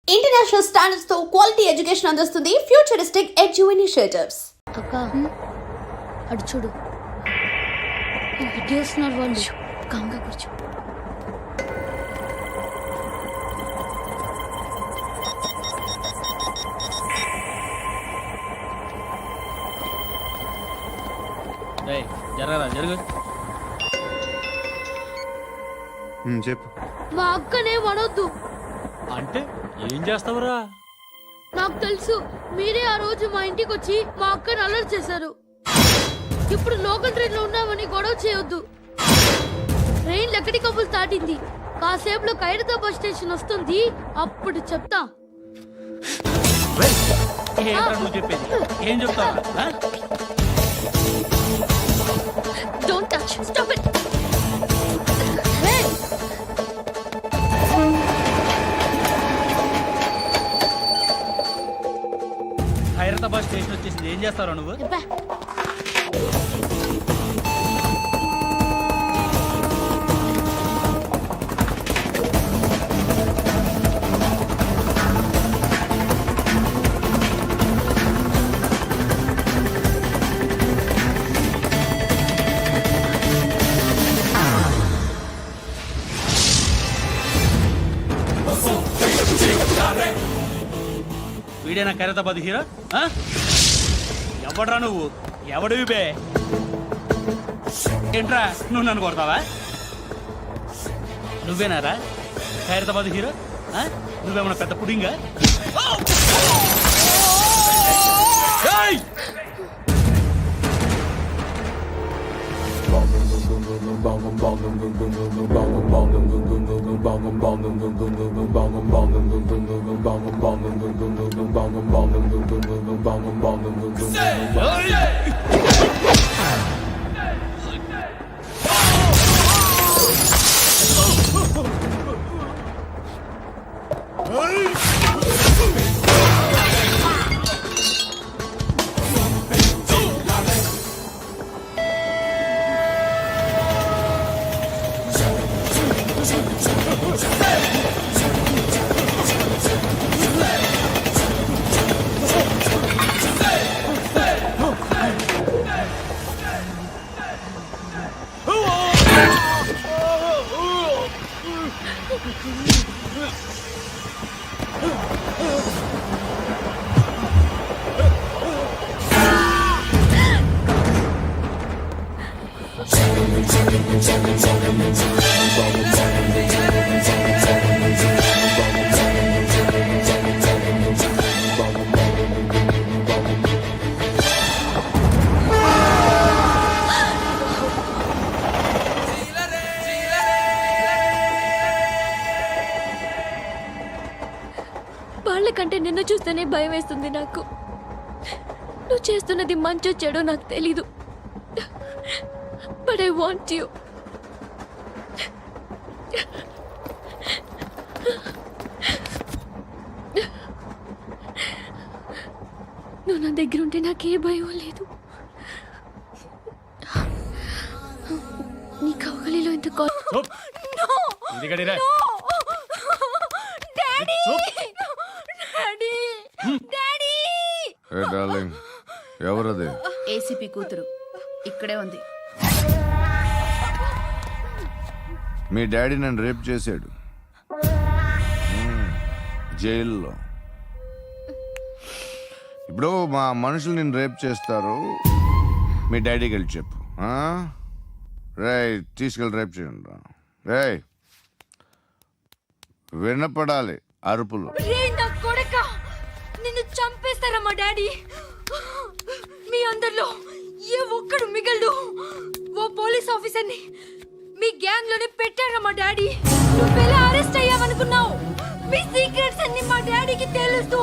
International standards తో quality education అందిస్తుంది futuristic edu initiatives. అక్క అటు చూడు, వస్తున్నారు వాళ్ళు. కాంగా కూర్చో. జరగరా జరుగు. చెప్పు. మా అక్కనే వడొద్దు అంటే ఏం చేస్తావురా? నాకు తెలుసు, మీరే ఆ రోజు మా ఇంటికి వచ్చి మా అక్కని అలర్ట్ చేశారు. ఇప్పుడు లోకల్ ట్రైన్ లో ఉన్నామని గొడవ చేయొద్దు. ట్రైన్ ఎక్కడి కబుల్ దాటింది. కాసేపులో ఖైరతాబాద్ స్టేషన్ వస్తుంది, అప్పుడు చెప్తా. నువ్వు చెప్పేది ఏం చెప్తావా? Don't touch, stop it. Khairatabad station వచ్చేసింది, ఏం చేస్తారా నువ్వు? వీడేనా ఖైరతాబాద్ హీరో? ఎవడ్రా నువ్వు? ఎవడివి బే? ఏంట్రా నువ్వు నన్ను కొడతావా? నువ్వేనారా ఖైరతాబాద్ హీరో? నువ్వేమన్నా పెద్ద పుడింగా? వాళ్ళకంటే నిన్ను చూస్తేనే భయం వేస్తుంది నాకు. నువ్వు చేస్తున్నది మంచో చెడో నాకు తెలీదు, బట్ ఐ వాంట్ యు. నువ్వు నా దగ్గర ఉంటే నాకే భయం లేదు. నీ కౌగలిలో ఎంత ఎవరది? ఏసీపీ కూతురు ఇక్కడే ఉంది. మీ డాడీ నన్ను రేప్ చేశాడు జైల్లో. ఇప్పుడు మా మనుషులు నిన్ను రేప్ చేస్తారు, మీ డాడీకి వెళ్ళి చెప్పు. రేయ్ తీసుకెళ్ళి రేప్ చేయండి. రేయ్ వినపడాలి అరుపులు. నిన్ను చంపేస్తారా మా డాడీ? మీ అందరిలో ఏ ఒక్కడు మిగలడు. ఓ పోలీస్ ఆఫీసర్ని మీ గ్యాంగ్ లోనే పెట్టారా మా డాడీ? నువ్వెలా అరెస్ట్ అయ్యావనుకున్నావు? మీ సీక్రెట్స్ అన్ని మా డాడీకి తెలుసు.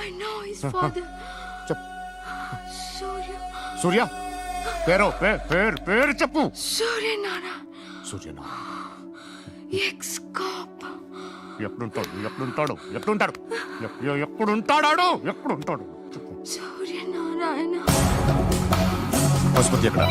I know his father. సూర్య పేరు పేరు చెప్పు. సూర్యనారాయణ. Suryanarayana ex cop. ఎప్పుడుంటాడు సూర్యనారాయణ పశుపతి ఎక్కడ?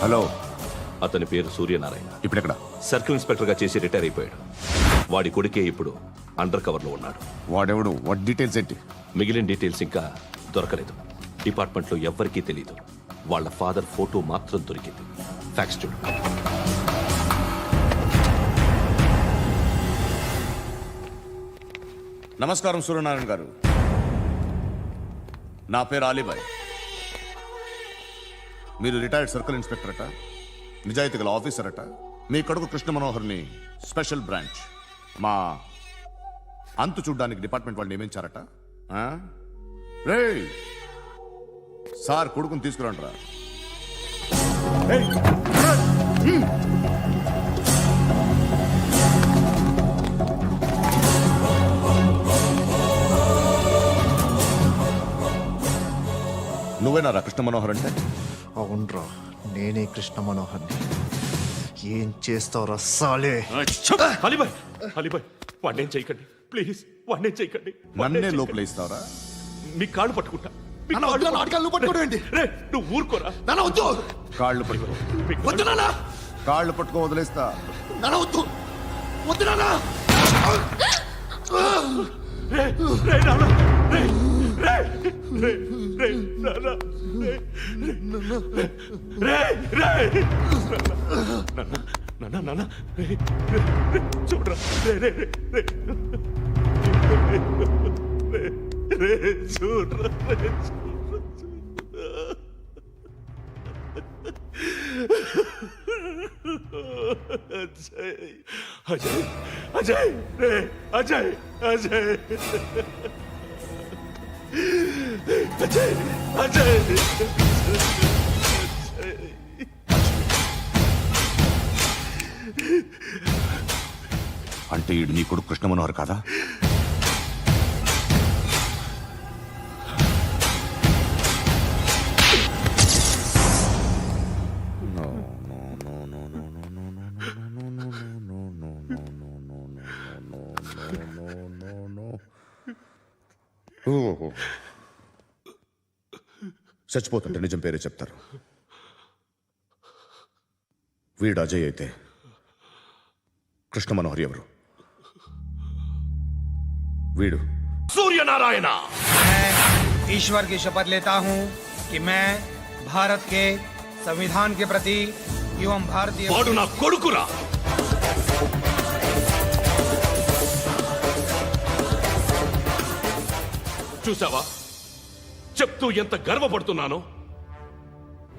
హలో, అతని పేరు సూర్యనారాయణ. ఇప్పుడెక్కడ? సర్కిల్ ఇన్స్పెక్టర్ గా చేసి రిటైర్ అయిపోయాడు. వాడి కొడుకే ఇప్పుడు అండర్ కవర్ లో ఉన్నాడు. వాడెవడు? వాట్ డీటెయిల్స్ ఏంటి? మిగిలిన డీటెయిల్స్ ఇంకా దొరకలేదు. డిపార్ట్మెంట్ లో ఎవ్వరికీ తెలియదు. వాళ్ళ ఫాదర్ ఫోటో మాత్రం దొరికింది. ఫ్యాక్స్ చూడు. నమస్కారం సూర్యనారాయణ గారు. నా పేరు అలీబాయ్. మీరు రిటైర్డ్ సర్కిల్ ఇన్స్పెక్టర్ అట, నిజాయితీ గల ఆఫీసర్ అట. మీ కొడుకు కృష్ణ మనోహర్ని స్పెషల్ బ్రాంచ్ మా అంతు చూడ్డానికి డిపార్ట్మెంట్ వాళ్ళు నియమించారట. రే సార్, కొడుకుని తీసుకురండి రా. నువ్వేనా కృష్ణ మనోహర్ అంటే? అవునరా, నేనే కృష్ణ మనోహర్ని. ఏం చేస్తావు రస్సాలే? అలీబాయ్, అలీబాయ్, వాడినేం చేయకండి ప్లీజ్, వాడినేం చేయకండి. నన్నే లోపల ఇస్తావరా? మీ కాళ్ళు పట్టుకుంటా. మీ నాన్న వద్దు, కాళ్ళు నాటకాలు నువ్వు పట్టుకోవడం ఏంటి? రే, నువ్వు ఊరుకోరా. నాన్న వద్దు, కాళ్ళు పట్టుకో. వద్దు నాన్న, కాళ్ళు పట్టుకో, వదిలేస్తా. నాన్న వద్దు, వద్దు నాన్న. రే, రే, నాన్న, రే, రే, రే, రే, నాన్న, రే, రే, రే, నాన్న, నాన్న, రే, రే, రే, చూడరా, రే, రే, రే, రే, రే, రే, చూడరా, రే, అజయ్, అజయ్, అజయ్, రే, అజయ్, అజయ్, అజయ్, అజయ్, అంటే ఈడు నీ కొడుకు కృష్ణ మనోహర్ కాదా? చచ్చిపోతుంటే నిజం పేరే చెప్తారు. వీడు అజయ్ అయితే కృష్ణ మనోహర్ ఎవరు? వీడు सूर्यनारायण। मैं ईश्वर की शपथ लेता हूं कि मैं भारत के संविधान के प्रति एवं भारतीय వాడు నా కొడుకురా. చూసావా, చెప్తూ ఎంత గర్వపడుతున్నానో.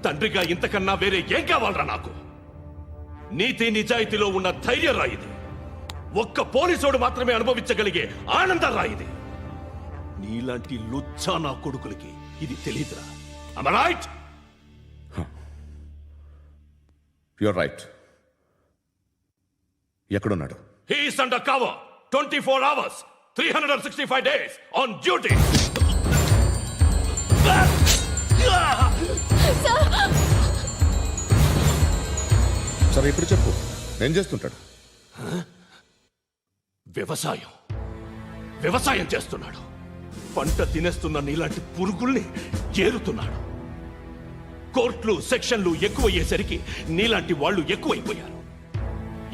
తండ్రిగా ఇంతకన్నా వేరే ఏం కావాలరా నాకు? నీతి నిజాయితీలో ఉన్న ధైర్యం రాయిది. ఒక్క పోలీసోడు మాత్రమే అనుభవించగలిగే ఆనందం రాయిది. నీలాంటి లుచ్చా నా కొడుకులకి ఇది తెలీదురా. Am I right? You're right. ఎక్కడున్నాడు? He is under cover 24 hours 365 days on duty. సరే ఇప్పుడు చెప్పు, ఏం చేస్తుంటాడు? వ్యవసాయం చేస్తున్నాడు. పంట తినేస్తున్న నీలాంటి పురుగుల్ని ఏరుతున్నాడు. కోర్టులు సెక్షన్లు ఎక్కువయ్యేసరికి నీలాంటి వాళ్ళు ఎక్కువైపోయారు.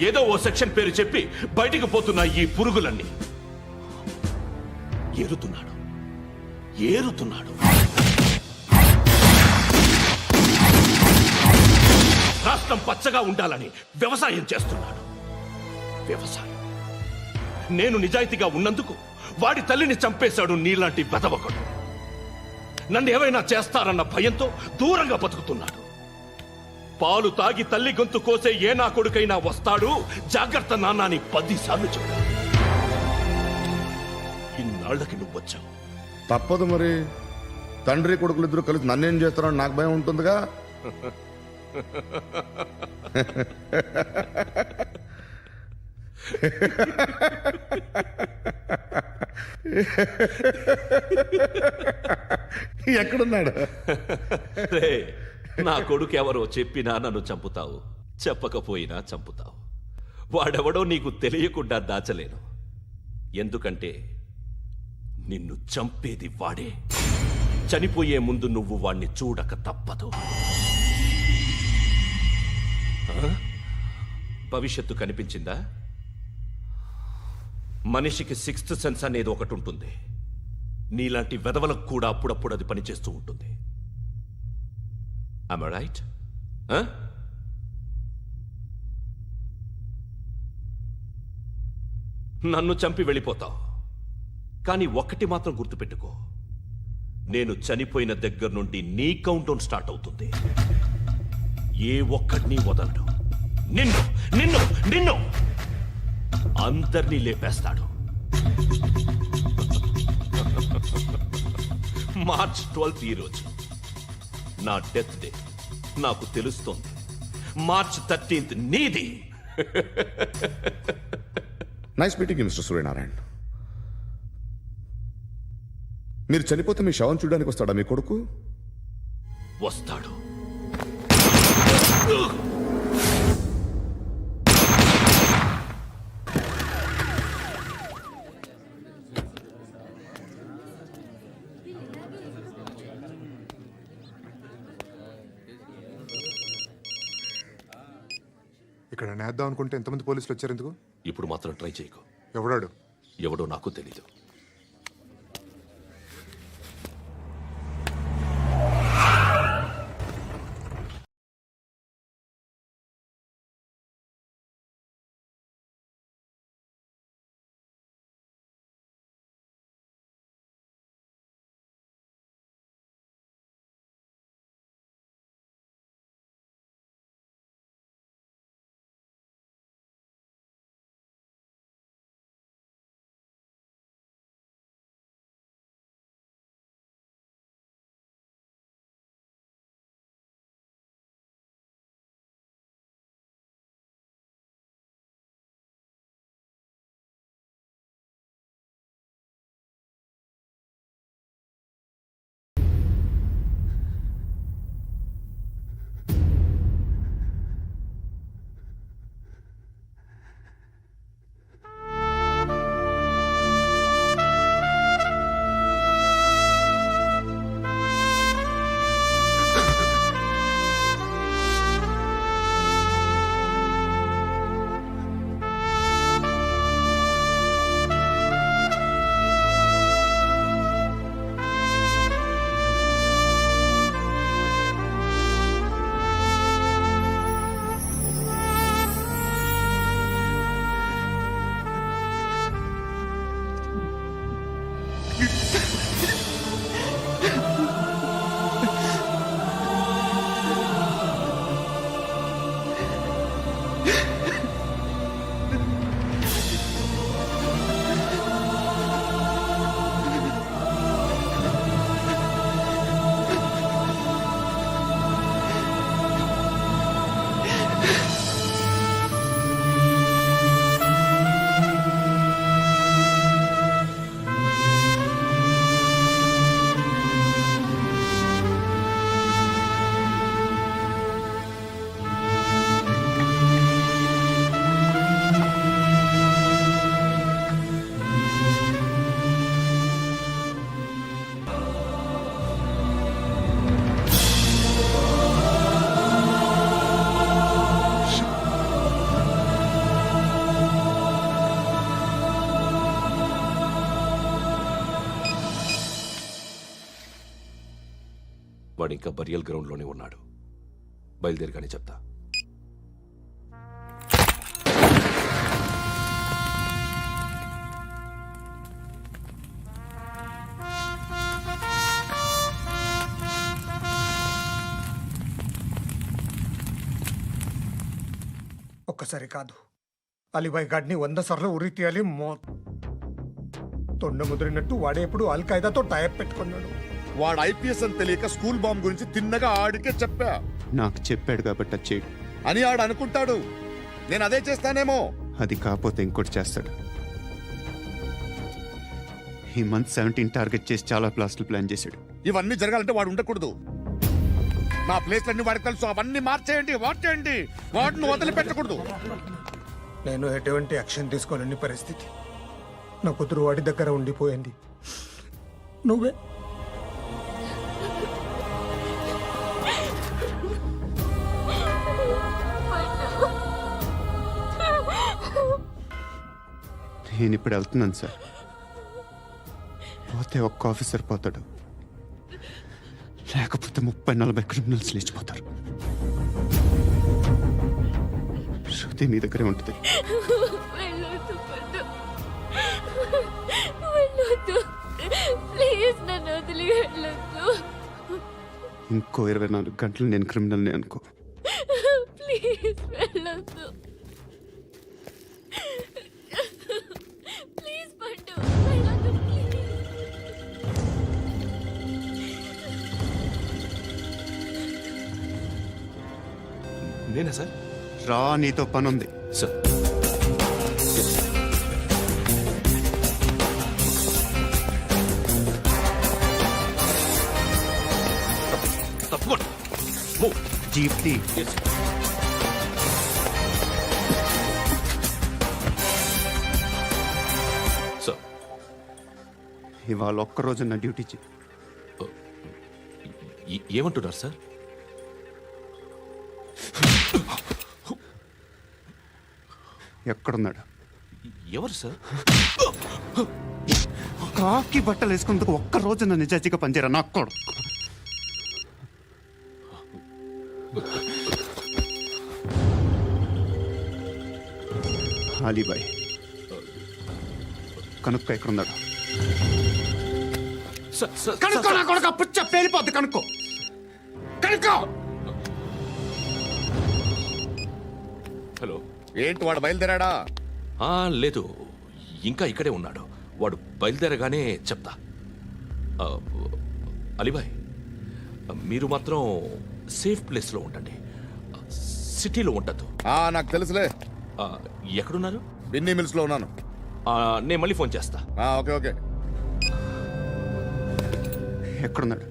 ఏదో ఓ సెక్షన్ పేరు చెప్పి బయటికి పోతున్న ఈ పురుగులన్నీ ఏరుతున్నాడు. రాష్ట్రం పచ్చగా ఉండాలని వ్యవసాయం చేస్తున్నాడు. నేను నిజాయితీగా ఉన్నందుకు వాడి తల్లిని చంపేశాడు నీలాంటి వెధవకుడు. నన్ను ఏమైనా చేస్తారన్న భయంతో దూరంగా బతుకుతున్నాడు. పాలు తాగి తల్లి గొంతు కోసే ఏ నా కొడుకైనా వస్తాడు. జాగ్రత్త నాన్న అని 10 సార్లు చెప్పాడు. ఇన్నాళ్ళకి నువ్వు వచ్చావు. తప్పదు మరి. తండ్రి కొడుకులు ఇద్దరు కలిసి నన్నేం చేస్తారని నాకు భయం ఉంటుందిగా. ఎక్కడున్నాడు? రే, నా కొడుకు ఎవరో చెప్పినా నన్ను చంపుతావు, చెప్పకపోయినా చంపుతావు. వాడెవడో నీకు తెలియకుండా దాచలేను. ఎందుకంటే నిన్ను చంపేది వాడే. చనిపోయే ముందు నువ్వు వాణ్ణి చూడక తప్పదు. ఆ? భవిష్యత్తు కనిపించిందా? మనిషికి సిక్స్త్ సెన్స్ అనేది ఒకటి ఉంటుంది. నీలాంటి వెధవలకు కూడా అప్పుడప్పుడు అది పనిచేస్తూ ఉంటుంది. Am I right? నన్ను చంపి వెళ్ళిపోతావు, కానీ ఒక్కటి మాత్రం గుర్తుపెట్టుకో, నేను చనిపోయిన దగ్గర నుండి నీ కౌంట్ డౌన్ స్టార్ట్ అవుతుంది. ఏ ఒక్కడిని వదలడు. నిన్ను నిన్ను నిన్ను అందరినీ లేపేస్తాడు. మార్చ్ 12th ఈ రోజు నా డెత్ డే. నాకు తెలుస్తోంది. మార్చ్ 13th నీది. Nice meeting you mister Suryanarayan. మీరు చనిపోతే మీ శవం చూడడానికి వస్తాడా మీ కొడుకు? వస్తాడు. ఇక్కడ నేద్దాం అనుకుంటే ఎంతమంది పోలీసులు వచ్చారు ఎందుకు? ఇప్పుడు మాత్రం ట్రై చేయకు. ఎవడాడు? ఎవడో నాకు తెలీదు. వాడు ఇంకా బరియల్ గ్రౌండ్లోనే ఉన్నాడు. బయలుదేరిగానే చెప్తా. ఒక్కసారి కాదు, అలీబాయ్ గాడిని 100 సార్లు ఉరి తీయాలి. తొండ ముదిరినట్టు వాడే ఎప్పుడు అల్ ఖైదాతో టైప్ పెట్టుకున్నాడు. వాడు ఐపీఎస్ అని తెలియక స్కూల్ బాంబ్ గురించి తిన్నగా ఆడికే చెప్పా. నాకు చెప్పాడు కాబట్టి అది చేయడు అని ఆడు అనుకుంటాడు. నేను అదే చేస్తానేమో. అది కాకపోతే ఇంకోటి చేస్తాడు. ఈ మంత్ 17 టార్గెట్ చేసి చాలా ప్లాస్టులు ప్లాన్ చేశాడు. ఇవన్నీ జరగాలంటే వాడు ఉండకూడదు. నా ప్లేస్లన్నీ వాడికి తెలుసు. అవన్నీ మార్చేయండి, మార్చేయండి. వాటిని వదిలిపెట్టకూడదు. నేను ఎటువంటి యాక్షన్ తీసుకోలేని పరిస్థితి. నా కూతురు వాడి దగ్గర ఉండిపోయింది. నువ్వే నేను ఇప్పుడు వెళ్తున్నాను సార్. పోతే ఒక్క ఆఫీసర్ పోతాడు, లేకపోతే 30-40 క్రిమినల్స్ లేచిపోతారు. శృతి మీ దగ్గరే ఉంటుంది. వెళ్ళొద్దు పండు. వెళ్ళొద్దు. ప్లీజ్ నన్ను వదిలి వెళ్ళొద్దు. ఇంకో 24 గంటలు నేను క్రిమినల్ని అనుకో. ప్లీజ్ వెళ్ళొద్దు. ప్లీజ్ పండు వెళ్ళొద్దు ప్లీజ్. నేనా సార్? రా, నీతో పని ఉంది. సార్ తప్పకుండా జీప్ టీ. సార్ ఇవాళ ఒక్కరోజు నా డ్యూటీ చేయి. ఏమంటున్నారు సార్? ఎక్కడున్నాడు? ఎవరు సార్? కాకి బట్టలు వేసుకున్నందుకు ఒక్కరోజు నా నిజాజీగా పనిచేయరా నాకు కొడుకు. అలీబాయ్ కనుక్కో, ఎక్కడున్నాడు? కనుక్కో నా కొడుకు. పుచ్చ పేలిపోద్ది. కనుక్కో, కనుక్కో. హలో. ఏంటి వాడు బయలుదేరాడా? లేదు, ఇంకా ఇక్కడే ఉన్నాడు. వాడు బయలుదేరగానే చెప్తా. అలీబాయ్, మీరు మాత్రం సేఫ్ ప్లేస్లో ఉండండి. సిటీలో ఉండద్దు. నాకు తెలుసులే. ఎక్కడున్నారు? బిన్నీ మిల్స్ లో ఉన్నాను. నేను మళ్ళీ ఫోన్ చేస్తా. Okay okay. ఎక్కడున్నాడు?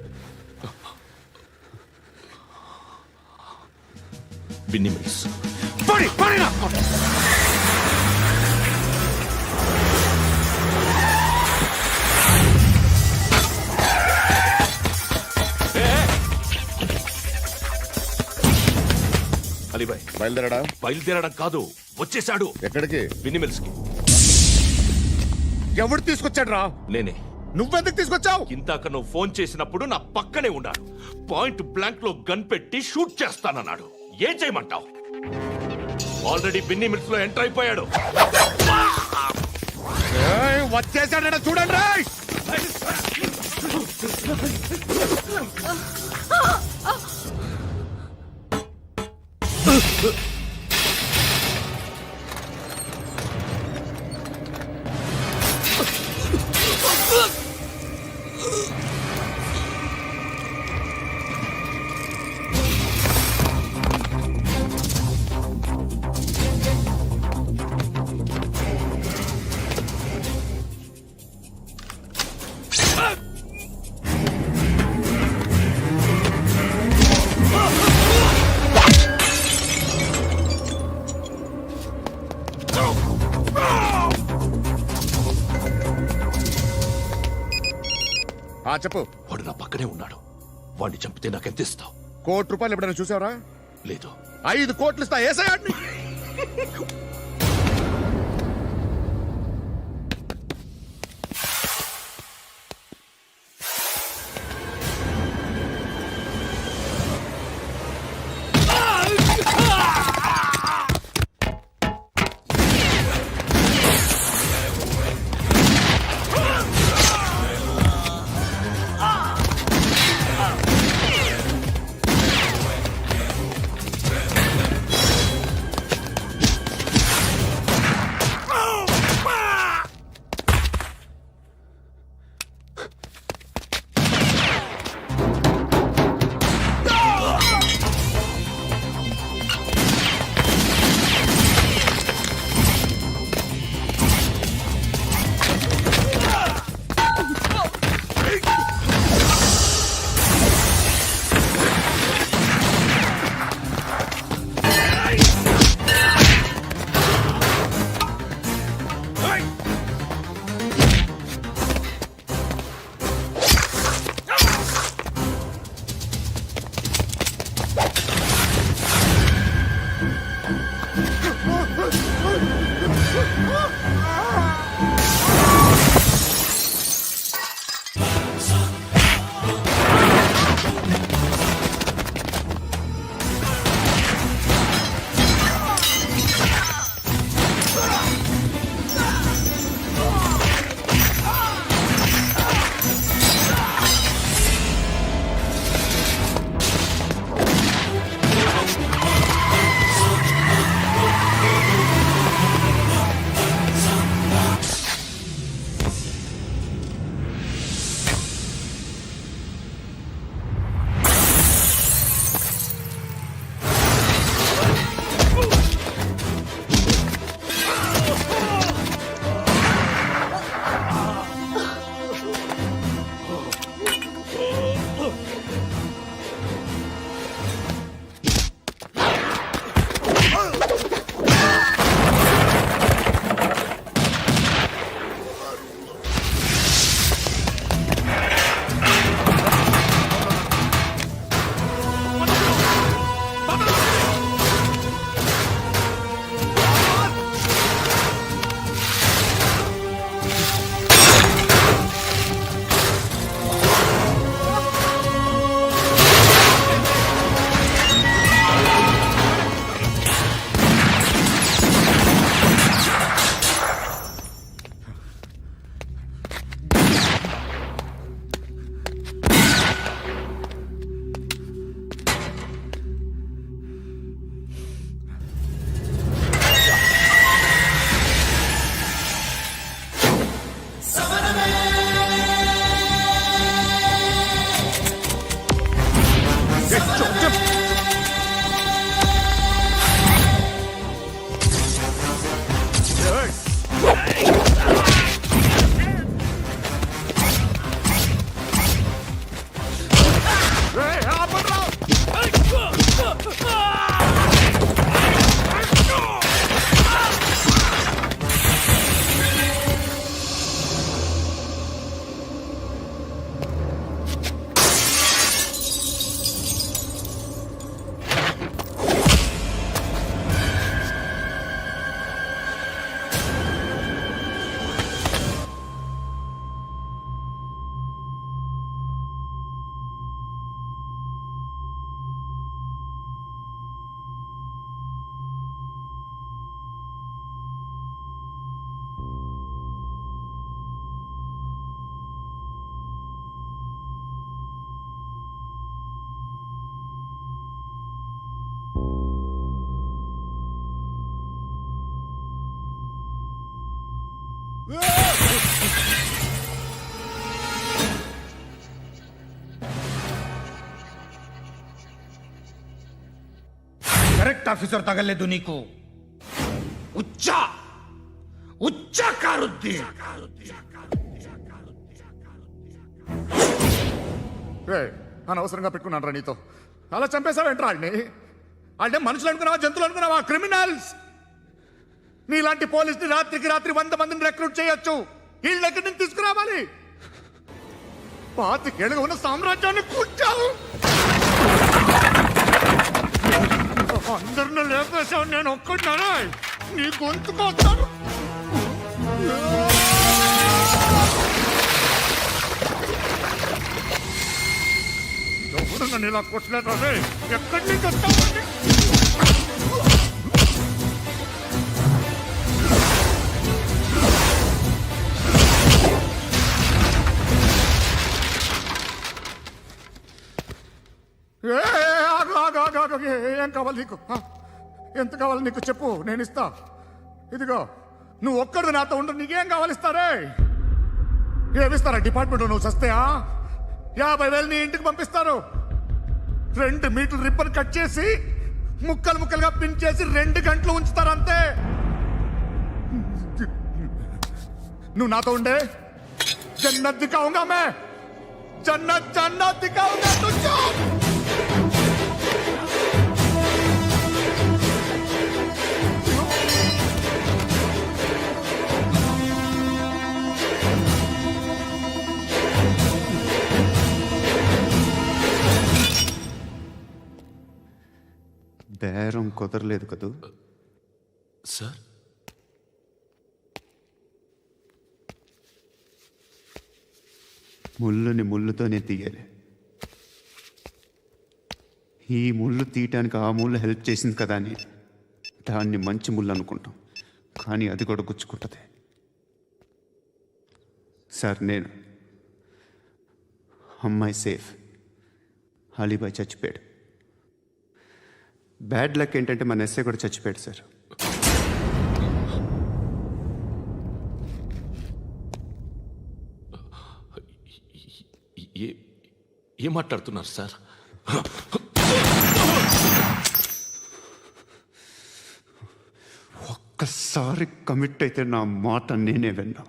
బిన్నీ మిల్స్. అలీబాయ్ బయలుదేరాడా? బయలుదేరడం కాదు, వచ్చేశాడు. ఎక్కడికి? బిన్నీ మిల్స్ కి. ఎవడు తీసుకొచ్చాడు రా? నేనే. నువ్వెందుకు తీసుకొచ్చావు? ఇందాక నువ్వు ఫోన్ చేసినప్పుడు నా పక్కనే ఉన్నాడు. పాయింట్ బ్లాంక్ లో గన్ పెట్టి షూట్ చేస్తానన్నాడు. ఏం చేయమంటావు? ఆల్రెడీ బిన్నీ మిల్స్ లో ఎంటర్ అయిపోయాడు. వచ్చేసాడ చూడండి రా. చెప్పు. వాడు నా పక్కనే ఉన్నాడు. వాడిని చంపితే నాకెంత ఇస్తావు? ₹1 కోటి ఎప్పుడైనా చూసావరా? లేదు. 5 కోట్లు ఇస్తా. ఏసయాడిని. కరెక్ట్ ఆఫీసర్ తగలేదు నీకు ఉచ్చా ఉచ్చా కారుద్ది అనవసరంగా పెట్టుకున్నాను రా నీతో అలా చంపేశావేంట్రా ఆడిని అంటే మనుషులు అనుకున్నావా జంతువులు అనుకున్నావా క్రిమినల్స్ నీలాంటి పోలీసుని రాత్రికి రాత్రి 100 మందిని రిక్రూట్ చేయొచ్చు వీళ్ళు ఎక్కడి నుంచి తీసుకురావాలి 25 ఏళ్ళుగా ఉన్న సామ్రాజ్యాన్ని కూర్చావు అందరిని లేపేశావు నేను ఒక్కడినారా నీ గొంతుకొస్తాను ఎవరు నన్ను ఇలా కొట్టలేదా ఎక్కడి నుంచి వస్తావు ఏం కావాలి నీకు ఎంత కావాలి నీకు చెప్పు నేను ఇస్తా ఇదిగో నువ్వు ఒక్కడు నాతో ఉండు నీకేం కావాలి ఇస్తారే ఏమిస్తారా డిపార్ట్మెంట్ నువ్వు చస్తేయా 50,000 నీ ఇంటికి పంపిస్తారు 2 మీటర్లు రిబ్బన్ కట్ చేసి ముక్కలు ముక్కలుగా పిన్ చేసి 2 గంటలు ఉంచుతారు అంతే నువ్వు నాతో ఉండే జన్నత్ దిఖాऊंगा मैं जन्नत जन्नत दिखाऊंगा तुझको బేరం కుదరలేదు కదూ సార్ ముళ్ళుని ముళ్ళుతోనే తీయాలి ఈ ముళ్ళు తీయటానికి ఆ ముళ్ళు హెల్ప్ చేసింది కదా అని దాన్ని మంచి ముళ్ళు అనుకుంటాం కానీ అది కూడా గుచ్చుకుంటుంది సార్ నేను అమ్మాయి సేఫ్ అలీబాయ్ చచ్చిపోయాడు బ్యాడ్ లక్ ఏంటంటే మన ఎస్ఐ కూడా చచ్చిపోయాడు సార్ ఏం మాట్లాడుతున్నారు సార్ ఒక్కసారి కమిట్ అయితే నా మాట నేనే విన్నా